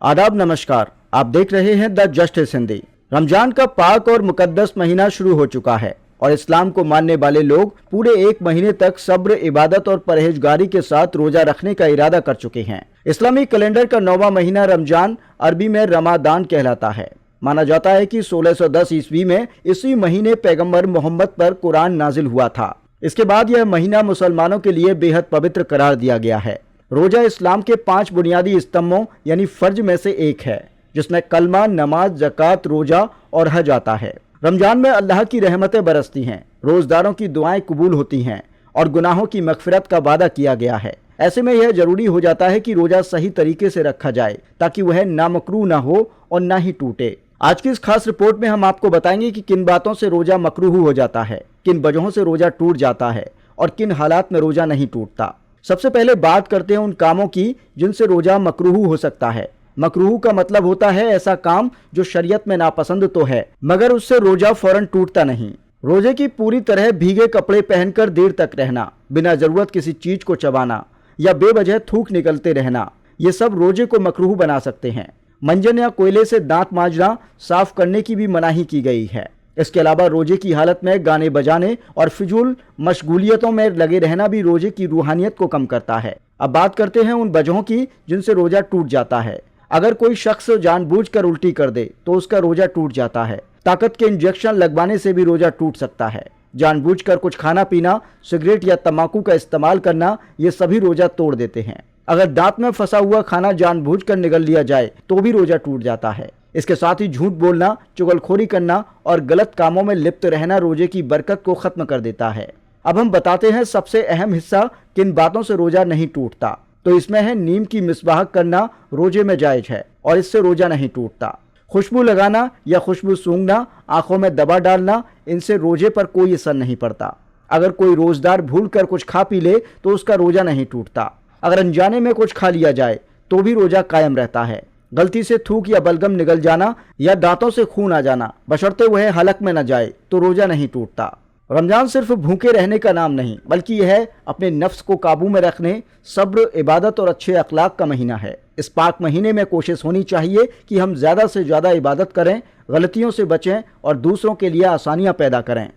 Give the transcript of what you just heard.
आदाब नमस्कार। आप देख रहे हैं द जस्टिस हिंदी। रमजान का पाक और मुकद्दस महीना शुरू हो चुका है और इस्लाम को मानने वाले लोग पूरे एक महीने तक सब्र, इबादत और परहेजगारी के साथ रोजा रखने का इरादा कर चुके हैं। इस्लामी कैलेंडर का 9वां महीना रमजान अरबी में रमादान कहलाता है। माना जाता है कि 1610 ईस्वी में इसी महीने पैगंबर मोहम्मद पर कुरान नाजिल हुआ था। इसके बाद यह महीना मुसलमानों के लिए बेहद पवित्र करार दिया गया है। रोजा इस्लाम के 5 बुनियादी स्तंभों यानी फर्ज में से एक है, जिसमें कलमा, नमाज, ज़कात, रोजा और हज आता है। रमजान में अल्लाह की रहमतें बरसती हैं, रोजदारों की दुआएं कबूल होती हैं और गुनाहों की मगफिरत का वादा किया गया है। ऐसे में यह जरूरी हो जाता है कि रोजा सही तरीके से रखा जाए ताकि वह नामकरूह ना हो और ना ही टूटे। आज की इस खास रिपोर्ट में हम आपको बताएंगे कि किन बातों से रोजा मकरूह हो जाता है, किन वजहों से रोजा टूट जाता है और किन हालात में रोजा नहीं टूटता। सबसे पहले बात करते हैं उन कामों की जिनसे रोजा मकरूह हो सकता है। मकरूह का मतलब होता है ऐसा काम जो शरीयत में नापसंद तो है मगर उससे रोजा फौरन टूटता नहीं। रोजे की पूरी तरह भीगे कपड़े पहनकर देर तक रहना, बिना जरूरत किसी चीज को चबाना या बेवजह थूक निकलते रहना, ये सब रोजे को मकरूह बना सकते हैं। मंजन या कोयले से दांत मांजना, साफ करने की भी मनाही की गई है। इसके अलावा रोजे की हालत में गाने बजाने और फिजूल मशगूलियतों में लगे रहना भी रोजे की रूहानियत को कम करता है। अब बात करते हैं उन वजहों की जिनसे रोजा टूट जाता है। अगर कोई शख्स जानबूझकर उल्टी कर दे तो उसका रोजा टूट जाता है। ताकत के इंजेक्शन लगवाने से भी रोजा टूट सकता है। जानबूझकर कुछ खाना पीना, सिगरेट या तंबाकू का इस्तेमाल करना, ये सभी रोजा तोड़ देते हैं। अगर दांत में फंसा हुआ खाना जानबूझकर निगल लिया जाए तो भी रोजा टूट जाता है। इसके साथ ही झूठ बोलना, चुगलखोरी करना और गलत कामों में लिप्त रहना रोजे की बरकत को खत्म कर देता है। अब हम बताते हैं सबसे अहम हिस्सा किन बातों से रोजा नहीं टूटता। तो इसमें है नीम की मिसबाह करना रोजे में जायज है और इससे रोजा नहीं टूटता। खुशबू लगाना या खुशबू सूंघना, आंखों में दबा डालना, इनसे रोजे पर कोई असर नहीं पड़ता। अगर कोई रोजदार भूल कर कुछ खा पी ले तो उसका रोजा नहीं टूटता। अगर अनजाने में कुछ खा लिया जाए तो भी रोजा कायम रहता है। गलती से थूक या बलगम निगल जाना या दांतों से खून आ जाना, बशर्ते वह हलक में न जाए, तो रोजा नहीं टूटता। रमजान सिर्फ भूखे रहने का नाम नहीं बल्कि यह अपने नफ्स को काबू में रखने, सब्र, इबादत और अच्छे अखलाक का महीना है। इस पाक महीने में कोशिश होनी चाहिए कि हम ज्यादा से ज्यादा इबादत करें, गलतियों से बचें और दूसरों के लिए आसानियां पैदा करें।